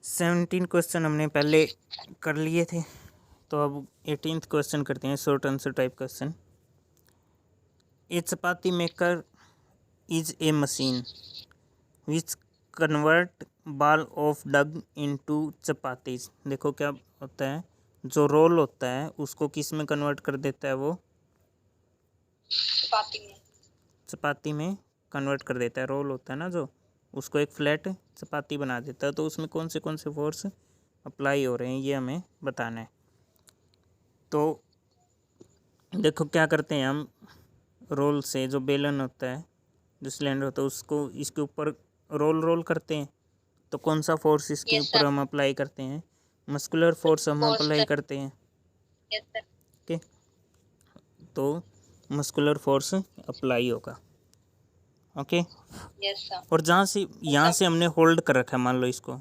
17 question हमने पहले कर लिए थे, तो अब 18th क्वेश्चन करते हैं, short answer type question. A chapati maker is a machine which convert ball of dough into chapatis. देखो क्या होता है, जो रोल होता है उसको किस में कन्वर्ट कर देता है, वो चपाती में कन्वर्ट कर देता है। रोल होता है ना जो, उसको एक फ्लैट चपाती बना देता है। तो उसमें कौन से फोर्स अप्लाई हो रहे हैं ये हमें बताना है। तो देखो क्या करते हैं हम, रोल से जो बेलन होता है, जो सिलेंडर होता है, उसको इसके ऊपर रोल करते हैं। तो कौन सा फोर्स इसके ऊपर हम अप्लाई करते हैं, मस्कुलर फोर्स हम अप्लाई करते हैं। ओके, तो मस्कुलर फोर्स अप्लाई होगा। ओके, और जहाँ से यहाँ से हमने होल्ड कर रखा है, मान लो इसको,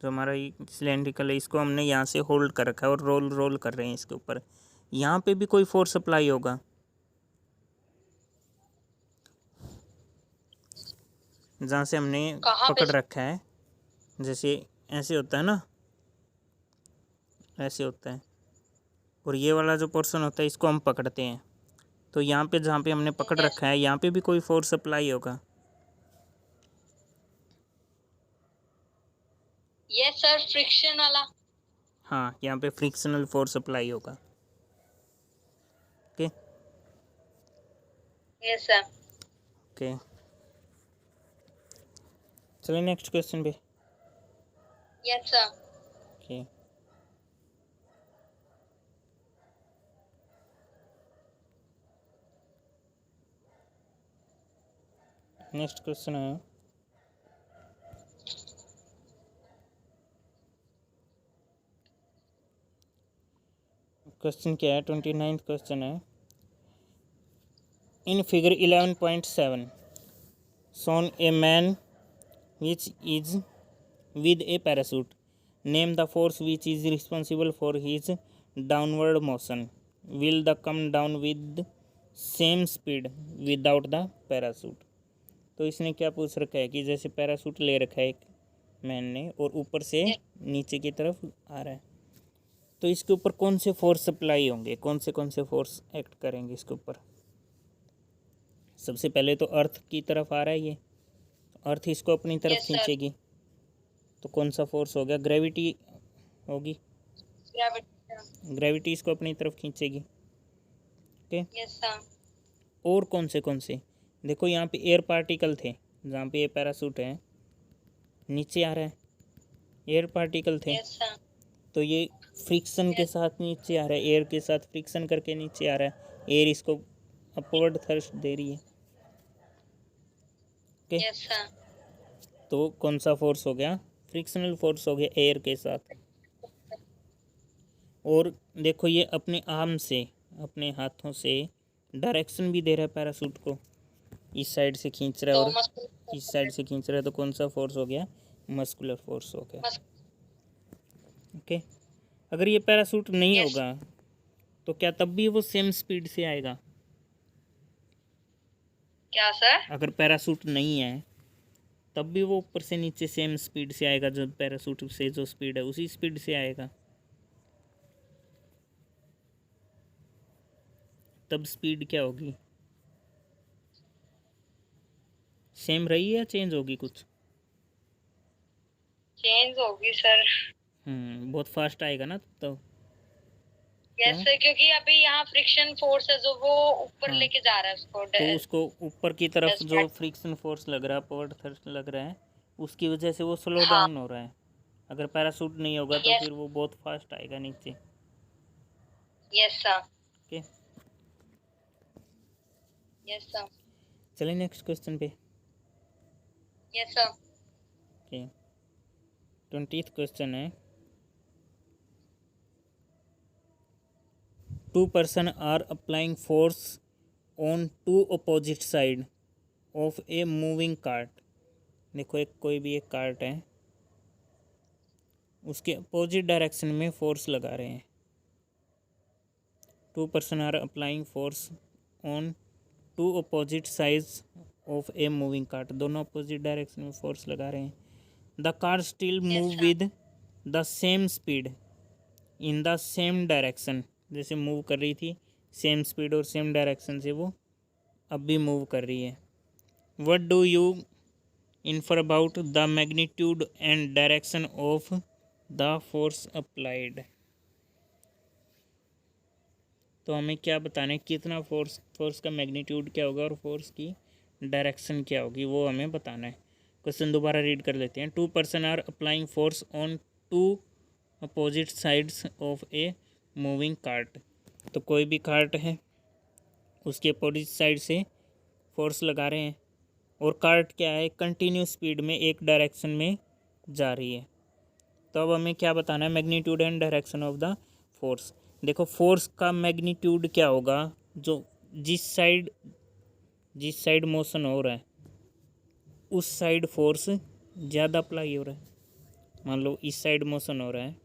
जो हमारा ये सिलेंड्रिकल है, इसको हमने यहाँ से होल्ड कर रखा है और रोल कर रहे हैं इसके ऊपर। यहाँ पे भी कोई फोर्स अप्लाई होगा, जहाँ से हमने पकड़ रखा है। जैसे ऐसे होता है ना, ऐसे होता है, और ये वाला जो पोर्शन होता है इसको हम पकड़ते हैं। तो यहाँ पे जहाँ पे हमने पकड़ रखा है, यहाँ पे भी कोई फोर्स अप्लाई होगा। यस सर, फ्रिक्शन वाला। हाँ, यहाँ पे फ्रिक्शनल फोर्स अप्लाई होगा। Okay, yes sir. ओके, चलिए नेक्स्ट क्वेश्चन पे। Yes sir. Okay, next question है, क्वेश्चन क्या है, 29th क्वेश्चन है। In figure 11.7 shown a man which is with a parachute. Name the force which is responsible for his downward motion. Will the come down with same speed without the parachute? तो इसने क्या पूछ रखा है कि जैसे parachute ले रखा है एक मैन ने और ऊपर से नीचे की तरफ आ रहा है, तो इसके ऊपर कौन से फोर्स अप्लाई होंगे, कौन से फोर्स एक्ट करेंगे इसके ऊपर। सबसे पहले तो अर्थ की तरफ आ रहा है ये, अर्थ इसको अपनी तरफ खींचेगी, तो कौन सा फोर्स हो गया, ग्रेविटी होगी। ग्रेविटी इसको अपनी तरफ खींचेगी। ओके, और कौन से देखो, यहाँ पे एयर पार्टिकल थे, जहाँ पे ये पैराशूट है नीचे आ रहा है, एयर पार्टिकल थे। तो ये फ्रिक्शन के साथ नीचे आ रहा है, एयर के साथ फ्रिक्शन करके नीचे आ रहा है, एयर इसको अपवर्ड थ्रस्ट दे रही है। ओके, तो कौन सा फोर्स हो गया, फ्रिक्शनल फोर्स हो गया एयर के साथ। और देखो ये अपने आर्म से, अपने हाथों से डायरेक्शन भी दे रहा है पैराशूट को, इस साइड से खींच रहा है और इस साइड से खींच रहा है। तो कौन सा फोर्स हो गया, मस्कुलर फोर्स हो गया। ओके, अगर ये पैराशूट नहीं होगा तो क्या तब भी वो सेम स्पीड से आएगा? क्या सर? अगर पैराशूट नहीं है तब भी वो ऊपर से नीचे सेम स्पीड से आएगा, जो पैराशूट से जो स्पीड है उसी स्पीड से आएगा। तब स्पीड क्या होगी, सेम रही या चेंज होगी कुछ? चेंज होगी सर। बहुत फास्ट आएगा ना तो। यस सर, क्योंकि अभी यहाँ फ्रिक्शन फोर्स है जो वो ऊपर लेके जा रहा है उसको, तो उसको ऊपर की तरफ जो फ्रिक्शन फोर्स लग रहा है, अपवर्ड थ्रस्ट लग रहा है, उसकी वजह से वो स्लो डाउन हो रहा है। अगर पैराशूट नहीं होगा तो फिर वो बहुत फास्ट आएगा नीचे। Yes sir. Okay, yes sir. चलिए नेक्स्ट क्वेश्चन पे। Yes sir. Okay, 20th question है। 2 person are applying force on 2 opposite side of a moving cart. देखो एक कोई भी एक कार्ट है, उसके अपोजिट डायरेक्शन में फोर्स लगा रहे हैं। 2 person are applying force on 2 opposite sides of a moving cart. दोनों अपोजिट डायरेक्शन में फोर्स लगा रहे हैं। The car still move sir. With the same speed in the same direction, जैसे मूव कर रही थी सेम स्पीड और सेम डायरेक्शन से वो अब भी मूव कर रही है। What do you infer about the magnitude and direction of the force applied. तो हमें क्या बताना है, कितना फोर्स का मैग्नीट्यूड क्या होगा और फोर्स की डायरेक्शन क्या होगी, वो हमें बताना है। क्वेश्चन दोबारा रीड कर लेते हैं। 2 person are applying force on 2 opposite sides of a moving cart. तो कोई भी कार्ट है उसके अपोजिट साइड से फोर्स लगा रहे हैं और कार्ट क्या है, कंटिन्यू स्पीड में एक डायरेक्शन में जा रही है। तो अब हमें क्या बताना है, magnitude and direction of the force. देखो फोर्स का मैग्नीट्यूड क्या होगा, जो जिस साइड मोशन हो रहा है उस साइड फोर्स ज़्यादा अप्लाई हो रहा है। मान लो इस साइड मोशन हो रहा है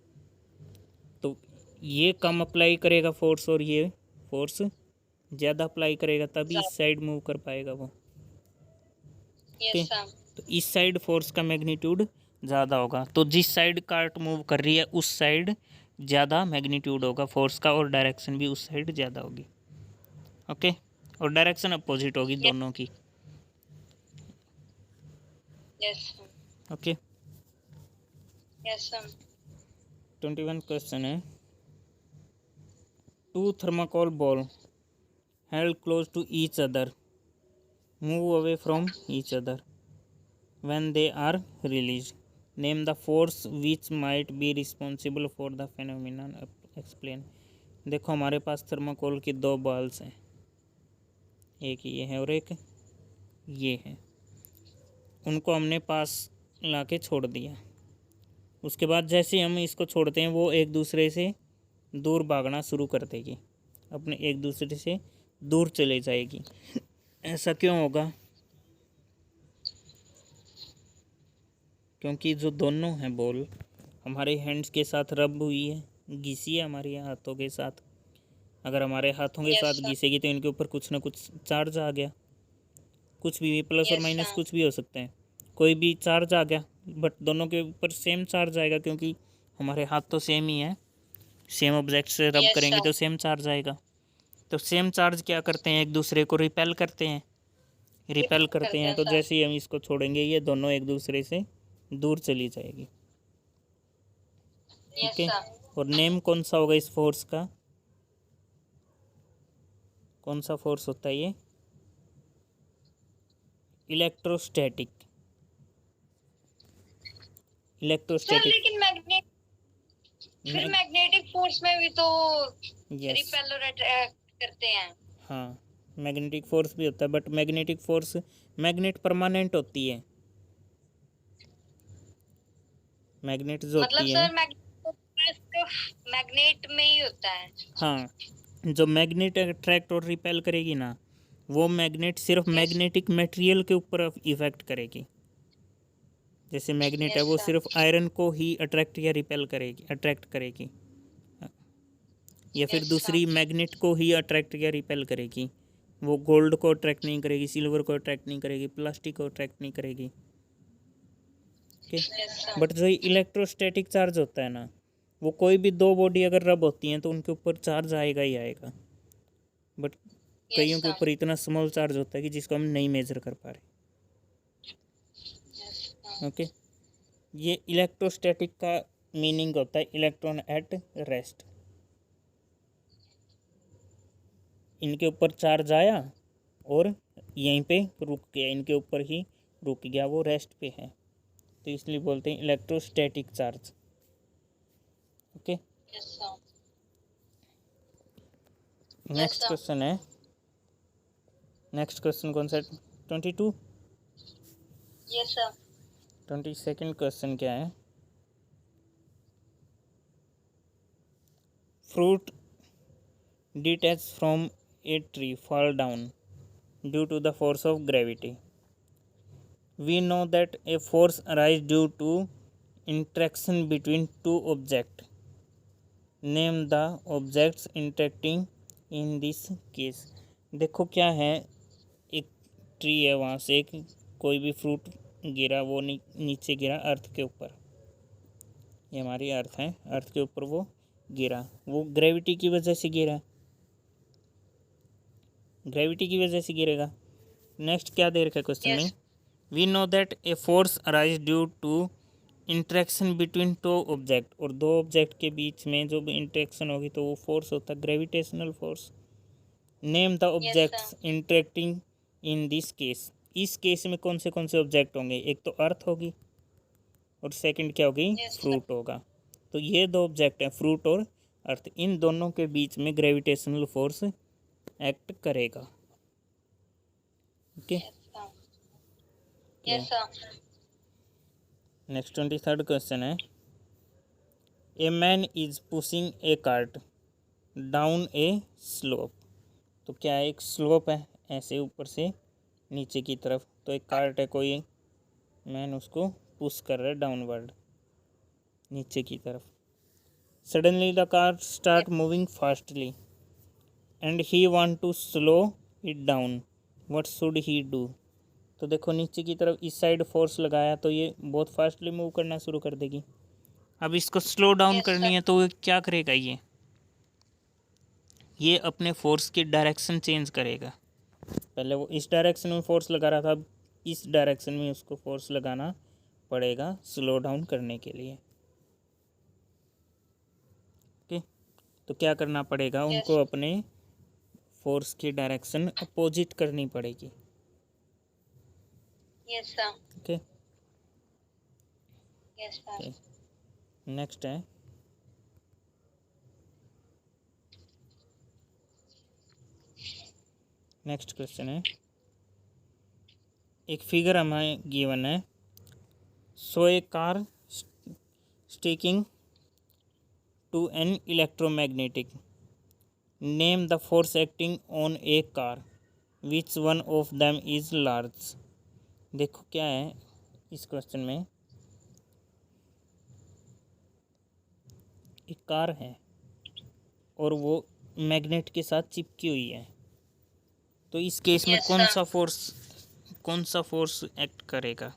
तो ये कम अप्लाई करेगा फोर्स और ये फोर्स ज़्यादा अप्लाई करेगा, तभी इस साइड मूव कर पाएगा वो। Yes, okay, sir. तो इस साइड फोर्स का मैग्नीट्यूड ज़्यादा होगा, तो जिस साइड कार्ट मूव कर रही है उस साइड ज़्यादा मैग्नीट्यूड होगा फोर्स का और डायरेक्शन भी उस साइड ज़्यादा होगी। ओके, और डायरेक्शन अपोजिट होगी Yes. दोनों की। Yes, sir. Okay, Yes, sir. 21 question है। 2 thermocol ball held close to each other move away from each other when they are released. Name the force which might be responsible for the phenomenon. Explain. देखो हमारे पास thermocol की 2 balls हैं, एक ये है और एक ये है। उनको हमने पास ला के छोड़ दिया, उसके बाद जैसे हम इसको छोड़ते हैं वो एक दूसरे से दूर भागना शुरू कर देगी, अपने एक दूसरे से दूर चले जाएगी। ऐसा क्यों होगा, क्योंकि जो दोनों हैं बॉल हमारे हैंड्स के साथ रब हुई है, घिसी है हमारे हाथों के साथ। अगर हमारे हाथों के Yes, साथ sir. घिसेगी तो इनके ऊपर कुछ ना कुछ चार्ज आ गया, कुछ भी प्लस और Yes, माइनस sir. कुछ भी हो सकते हैं, कोई भी चार्ज आ गया, बट दोनों के ऊपर सेम चार्ज आएगा क्योंकि हमारे हाथ तो सेम ही है। सेम ऑब्जेक्ट से रब Yes, करेंगे sir. तो सेम चार्ज आएगा। तो सेम चार्ज क्या करते हैं, एक दूसरे को रिपेल करते हैं। रिपेल करते करते हैं हैं तो सर. जैसे ही हम इसको छोड़ेंगे ये दोनों एक दूसरे से दूर चली जाएगी। Yes, okay, sir. और नेम कौन सा होगा इस फोर्स का, कौन सा फोर्स होता है ये, इलेक्ट्रोस्टैटिक। सर इलेक्ट्रोस्टैटिक लेकिन फिर मैग्नेटिक फोर्स में भी तो यस, रिपेल और अट्रैक्ट करते हैं। हाँ मैग्नेटिक फोर्स भी होता है, but magnetic force magnet permanent होती है। मैग्नेट जो मतलब होती है, सर मैग्नेट में ही होता है। हाँ जो मैग्नेट अट्रैक्ट और रिपेल करेगी ना, वो मैग्नेट सिर्फ Yes. मैग्नेटिक मटेरियल के ऊपर इफेक्ट करेगी। जैसे मैग्नेट है Yes, वो sir. सिर्फ आयरन को ही अट्रैक्ट या रिपेल करेगी, अट्रैक्ट करेगी, या फिर Yes, sir. दूसरी मैग्नेट को ही अट्रैक्ट या रिपेल करेगी। वो गोल्ड को अट्रैक्ट नहीं करेगी, सिल्वर को अट्रैक्ट नहीं करेगी, प्लास्टिक को अट्रैक्ट नहीं करेगी। Okay, Yes, sir. बट जो इलेक्ट्रोस्टैटिक चार्ज होता है ना, वो कोई भी 2 बॉडी अगर रब होती हैं तो उनके ऊपर चार्ज आएगा ही आएगा, बट Yes, कईयों के sir. ऊपर इतना स्मॉल चार्ज होता है कि जिसको हम नहीं मेजर कर पा रहे। Yes, sir. ओके, ये इलेक्ट्रोस्टैटिक का मीनिंग होता है इलेक्ट्रॉन एट रेस्ट। इनके ऊपर चार्ज आया और यहीं पे रुक गया, इनके ऊपर ही रुक गया, वो रेस्ट पे है, तो इसलिए बोलते हैं electrostatic charge. Okay, Yes, sir. Next sir. Question है, नेक्स्ट क्वेश्चन कौन सा, 22। Yes, sir. 22nd क्वेश्चन क्या है, fruit detach from a tree fall down due to the force of gravity. We know that a force arises due to interaction between two objects. Name the objects interacting in this case. देखो क्या है, एक tree है, वहाँ से एक कोई भी फ्रूट गिरा वो नीचे गिरा अर्थ के ऊपर, ये हमारी अर्थ है, अर्थ के ऊपर वो गिरा, वो ग्रेविटी की वजह से गिरा, ग्रेविटी की वजह से गिरेगा। नेक्स्ट क्या दे रखा है क्वेश्चन में, we know that a force arise due to interaction between two object, और दो ऑब्जेक्ट के बीच में जो भी इंटरेक्शन होगी तो वो फोर्स होता है gravitational force. Name the objects interacting in this case, इस केस में कौन से ऑब्जेक्ट होंगे, एक तो अर्थ होगी और सेकंड क्या होगी, फ्रूट होगा। तो ये दो ऑब्जेक्ट हैं, फ्रूट और अर्थ, इन दोनों के बीच में ग्रेविटेशनल फोर्स एक्ट करेगा। ओके, नेक्स्ट 23rd क्वेश्चन है, a man is pushing A cart down A slope, तो क्या है, एक स्लोप है ऐसे ऊपर से नीचे की तरफ, तो एक कार्ट है, कोई मैन उसको पुश कर रहा है डाउनवर्ड नीचे की तरफ। Suddenly the car start moving fastly and he want to slow it down, what should he do. तो देखो नीचे की तरफ इस साइड फोर्स लगाया तो ये बहुत फास्टली मूव करना शुरू कर देगी। अब इसको स्लो डाउन करनी है तो ये क्या करेगा, ये अपने फोर्स की डायरेक्शन चेंज करेगा। पहले वो इस डायरेक्शन में फोर्स लगा रहा था, अब इस डायरेक्शन में उसको फोर्स लगाना पड़ेगा स्लो डाउन करने के लिए। ओके, तो क्या करना पड़ेगा, उनको अपने फोर्स की डायरेक्शन अपोजिट करनी पड़ेगी। ओके, नेक्स्ट है, नेक्स्ट क्वेश्चन है, एक फिगर हमें गिवन है, so a car sticking to an electromagnetic, name the force acting on a car, which one of them is large. देखो क्या है इस क्वेश्चन में, एक कार है और वो मैग्नेट के साथ चिपकी हुई है, तो इस केस में कौन सा फोर्स एक्ट करेगा।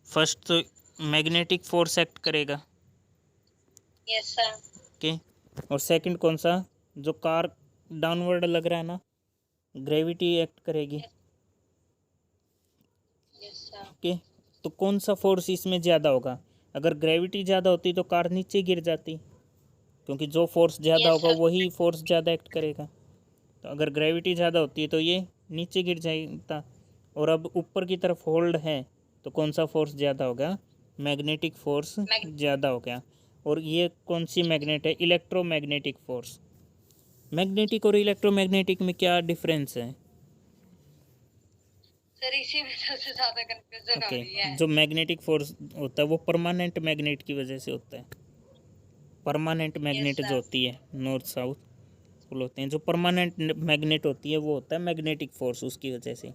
फर्स्ट तो मैग्नेटिक फोर्स एक्ट करेगा, ओके, और सेकंड कौन सा, जो कार डाउनवर्ड लग रहा है ना, ग्रेविटी एक्ट करेगी। ओके, तो कौन सा फोर्स इसमें ज़्यादा होगा, अगर ग्रेविटी ज़्यादा होती तो कार नीचे गिर जाती, क्योंकि जो फोर्स ज़्यादा होगा वही फोर्स ज़्यादा एक्ट करेगा। तो अगर ग्रेविटी ज़्यादा होती है तो ये नीचे गिर जाता, और अब ऊपर की तरफ होल्ड है तो कौन सा फोर्स ज़्यादा होगा, मैग्नेटिक फोर्स ज़्यादा हो गया। और ये कौन सी मैग्नेट है, इलेक्ट्रोमैग्नेटिक फोर्स। मैग्नेटिक और इलेक्ट्रोमैग्नेटिक में क्या डिफरेंस है, सर इसी में सबसे ज्यादा कंफ्यूजन हो रही है। जो मैग्नेटिक फोर्स होता है वो परमानेंट मैग्नेट की वजह से होता है, परमानेंट मैग्नेट जो होती है नॉर्थ साउथ पोल होते हैं, जो परमानेंट मैग्नेट होती है वो होता है मैग्नेटिक फोर्स, उसकी वजह से।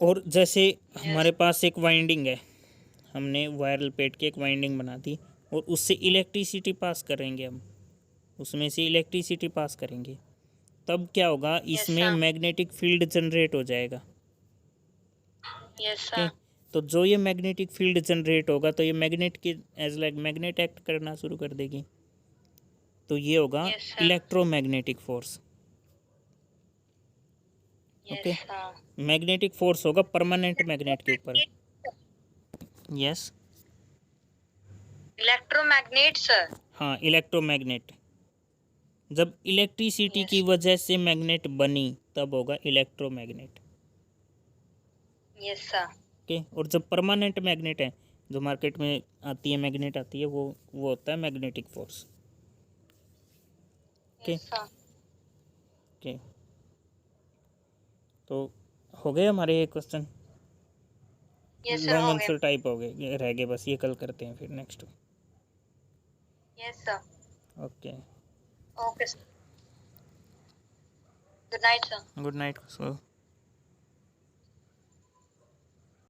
और जैसे हमारे पास एक वाइंडिंग है, हमने वायर लपेट के एक वाइंडिंग बना दी और उससे इलेक्ट्रिसिटी पास करेंगे, हम उसमें से इलेक्ट्रिसिटी पास करेंगे, तब क्या होगा, इसमें मैग्नेटिक फील्ड जनरेट हो जाएगा। ओके, तो जो ये मैग्नेटिक फील्ड जनरेट होगा तो ये मैग्नेट की एज लाइक मैग्नेट एक्ट करना शुरू कर देगी, तो ये होगा electromagnetic force. Okay, magnetic force होगा परमानेंट मैग्नेट के ऊपर। यस, इलेक्ट्रोमैग्नेट सर, हाँ इलेक्ट्रोमैग्नेट, जब इलेक्ट्रिसिटी की वजह से मैग्नेट बनी तब होगा इलेक्ट्रोमैग्नेट। Yes sir. ओके, और जब परमानेंट मैग्नेट है, जो मार्केट में आती है मैग्नेट आती है, वो होता है मैग्नेटिक फोर्स। ओके, ओके, तो हो गए हमारे ये क्वेश्चन, लॉन्ग आंसर टाइप हो गए, रह गए बस, ये कल करते हैं फिर next. Yes sir, okay, okay, good night sir. Good night sir.